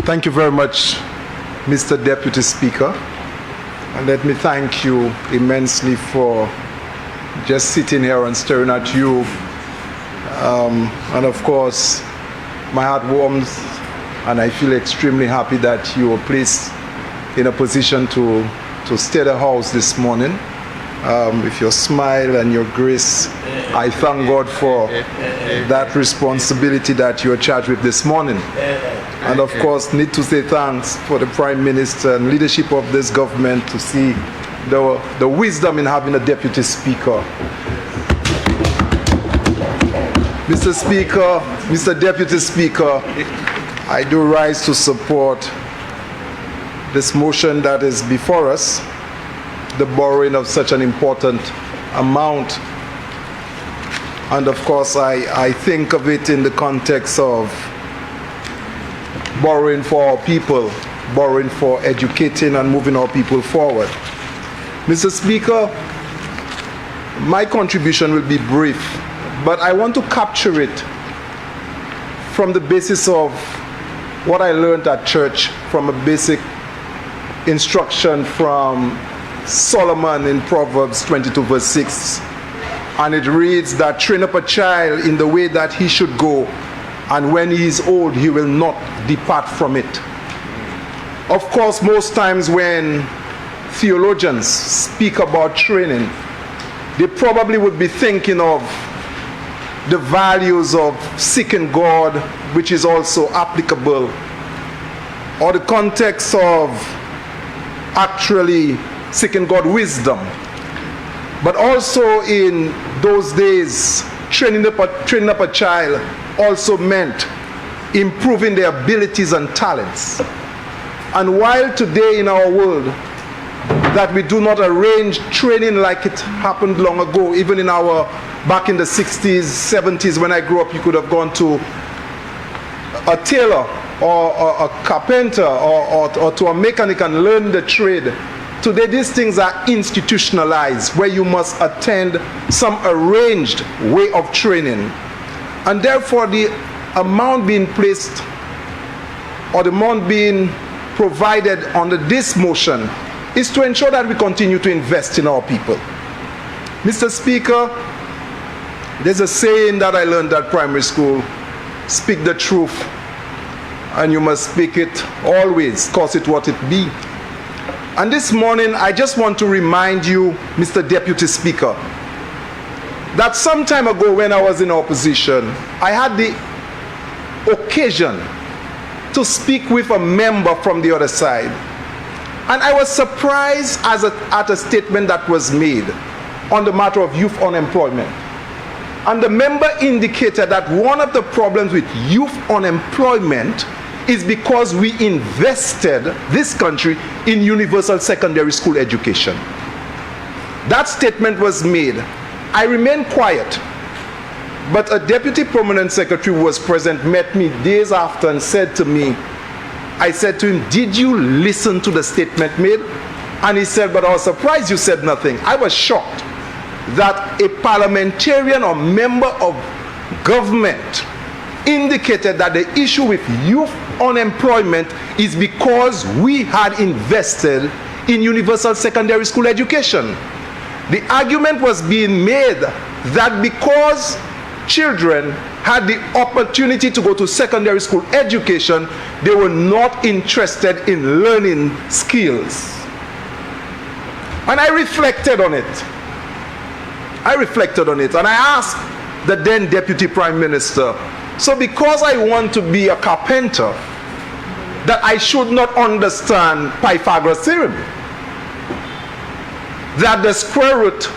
Thank you very much, Mr. Deputy Speaker. And let me thank you immensely for just sitting here and staring at you. And of course, my heart warms and I feel extremely happy that you were placed in a position to steer the house this morning. With your smile and your grace, I thank God for that responsibility that you are charged with this morning. And of course, need to say thanks for the Prime Minister and leadership of this government to see the wisdom in having a Deputy Speaker. Mr. Speaker, Mr. Deputy Speaker, I do rise to support this motion that is before us, the borrowing of such an important amount. And of course, I think of it in the context of borrowing for our people, borrowing for educating and moving our people forward. Mr. Speaker, my contribution will be brief, but I want to capture it from the basis of what I learned at church, from a basic instruction from Solomon in Proverbs 22 verse 6. And it reads that train up a child in the way that he should go, and when he is old, he will not depart from it. Of course, most times when theologians speak about training, they probably would be thinking of the values of seeking God, which is also applicable, or the context of actually seeking God wisdom. But also in those days, training up a child also meant improving their abilities and talents. And while today in our world that we do not arrange training like it happened long ago, even in our back in the 60s, 70s, when I grew up, you could have gone to a tailor or a carpenter or to a mechanic and learn the trade. Today, these things are institutionalized, where you must attend some arranged way of training. And therefore, the amount being placed, or the amount being provided under this motion, is to ensure that we continue to invest in our people. Mr. Speaker, there's a saying that I learned at primary school: speak the truth, and you must speak it always, cause it what it be. And this morning, I just want to remind you, Mr. Deputy Speaker, that some time ago when I was in opposition, I had the occasion to speak with a member from the other side. And I was surprised at a statement that was made on the matter of youth unemployment. And the member indicated that one of the problems with youth unemployment is because we invested this country in universal secondary school education. That statement was made. I remained quiet, but a deputy permanent secretary who was present met me days after and said to me, I said to him, did you listen to the statement made? And he said, but I was surprised you said nothing. I was shocked that a parliamentarian or member of government indicated that the issue with youth unemployment is because we had invested in universal secondary school education. The argument was being made that because children had the opportunity to go to secondary school education, they were not interested in learning skills. And I reflected on it. And I asked the then Deputy Prime Minister, so because I want to be a carpenter, that I should not understand Pythagoras' theorem, that the square root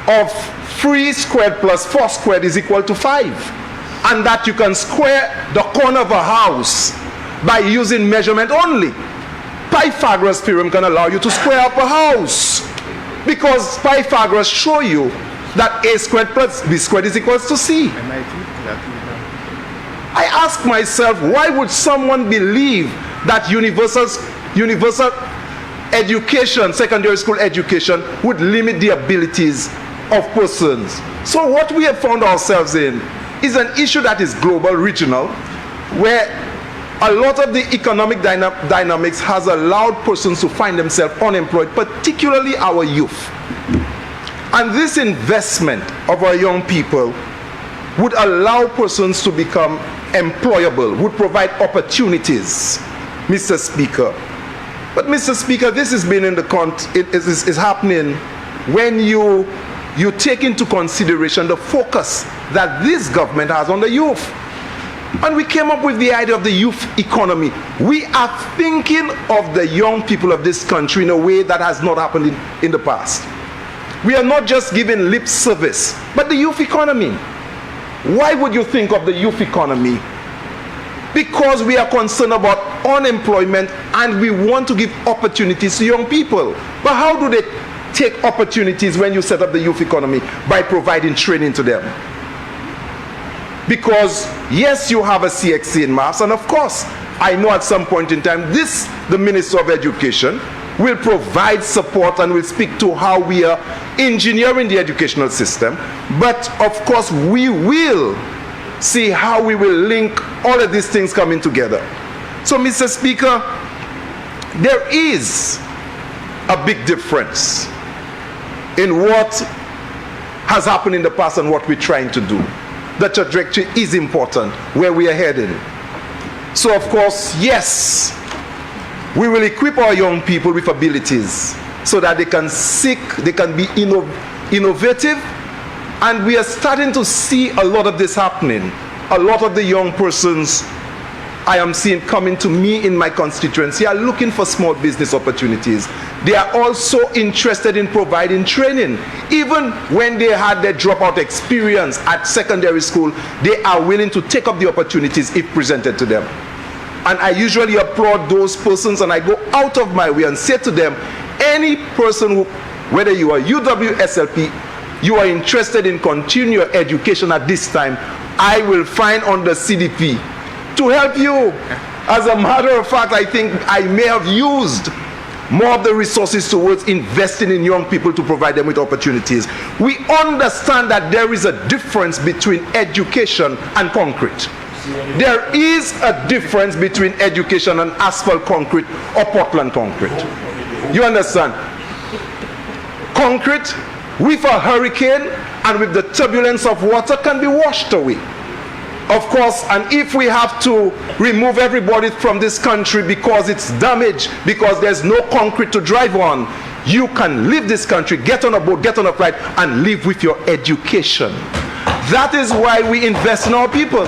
of 3 squared plus 4 squared is equal to 5, and that you can square the corner of a house by using measurement only. Pythagoras' theorem can allow you to square up a house, because Pythagoras show you that a squared plus b squared is equal to c. I ask myself, why would someone believe that universal education, secondary school education, would limit the abilities of persons? So what we have found ourselves in is an issue that is global, regional, where a lot of the economic dynamics has allowed persons to find themselves unemployed, particularly our youth. And this investment of our young people would allow persons to become employable, would provide opportunities, Mr. Speaker. But Mr. Speaker, this has been in the is happening when you take into consideration the focus that this government has on the youth. And we came up with the idea of the youth economy. We are thinking of the young people of this country in a way that has not happened in the past. We are not just giving lip service, but the youth economy. Why would you think of the youth economy? Because we are concerned about unemployment and we want to give opportunities to young people. But how do they take opportunities when you set up the youth economy? By providing training to them. Because yes, you have a CXC in mass, and of course, I know at some point in time, the Minister of Education, will provide support and will speak to how we are engineering the educational system. But of course, we will see how we will link all of these things coming together. So, Mr. Speaker, there is a big difference in what has happened in the past and what we're trying to do. The trajectory is important, where we are heading. So, of course, yes, we will equip our young people with abilities so that they can be innovative, and we are starting to see a lot of this happening. A lot of the young persons I am seeing coming to me in my constituency are looking for small business opportunities. They are also interested in providing training. Even when they had their dropout experience at secondary school, they are willing to take up the opportunities if presented to them. And I usually applaud those persons, and I go out of my way and say to them, any person who, whether you are UW, SLP, you are interested in continuing your education at this time, I will find on the CDP to help you. As a matter of fact, I think I may have used more of the resources towards investing in young people to provide them with opportunities. We understand that there is a difference between education and concrete. There is a difference between education and asphalt concrete or Portland concrete. You understand? Concrete, with a hurricane and with the turbulence of water, can be washed away. Of course, and if we have to remove everybody from this country because it's damaged, because there's no concrete to drive on, you can leave this country, get on a boat, get on a flight, and live with your education. That is why we invest in our people.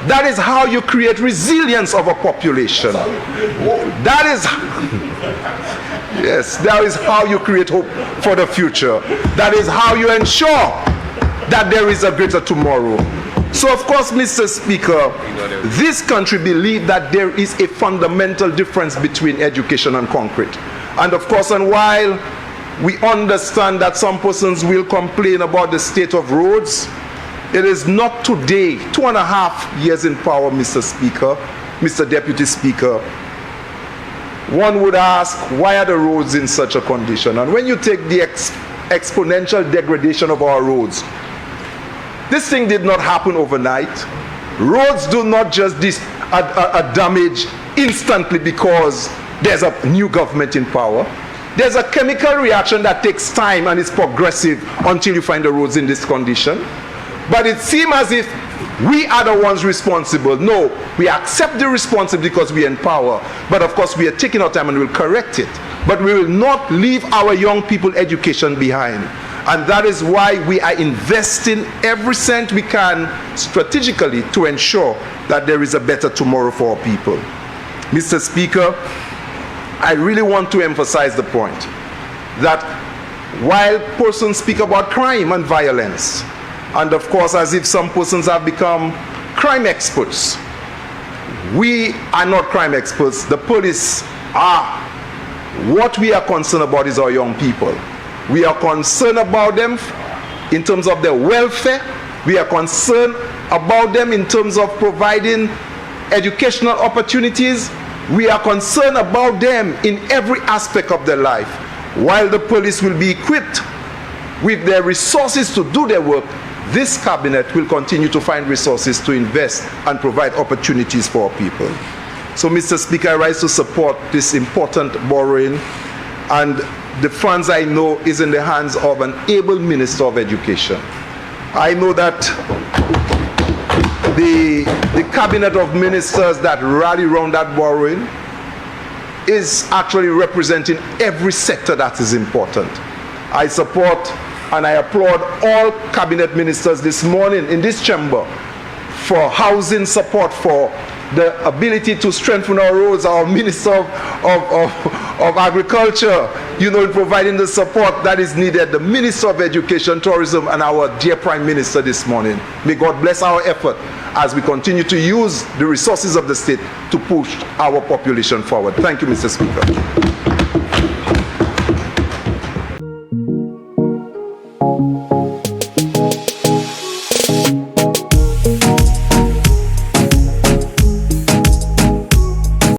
That is how you create resilience of a population. That is, yes, that is how you create hope for the future. That is how you ensure that there is a greater tomorrow. So, of course, Mr. Speaker, this country believes that there is a fundamental difference between education and concrete. And of course, and while we understand that some persons will complain about the state of roads, it is not today, 2.5 years in power, Mr. Speaker, Mr. Deputy Speaker. One would ask, why are the roads in such a condition? And when you take the exponential degradation of our roads, this thing did not happen overnight. Roads do not just damage instantly because there's a new government in power. There's a chemical reaction that takes time and is progressive until you find the roads in this condition. But it seems as if we are the ones responsible. No, we accept the responsibility because we are in power. But of course, we are taking our time and we'll correct it. But we will not leave our young people education behind. And that is why we are investing every cent we can strategically to ensure that there is a better tomorrow for our people. Mr. Speaker, I really want to emphasize the point that while persons speak about crime and violence, and of course as if some persons have become crime experts, we are not crime experts. The police are. What we are concerned about is our young people. We are concerned about them in terms of their welfare. We are concerned about them in terms of providing educational opportunities. We are concerned about them in every aspect of their life. While the police will be equipped with their resources to do their work, this cabinet will continue to find resources to invest and provide opportunities for our people. So, Mr. Speaker, I rise to support this important borrowing, and the funds, I know, is in the hands of an able Minister of Education. I know that the cabinet of ministers that rally around that borrowing is actually representing every sector that is important. I support and I applaud all cabinet ministers this morning in this chamber for housing support, for the ability to strengthen our roads. Our Minister of Agriculture, you know, in providing the support that is needed. The Minister of Education, Tourism, and our dear Prime Minister this morning. May God bless our effort as we continue to use the resources of the state to push our population forward. Thank you, Mr. Speaker.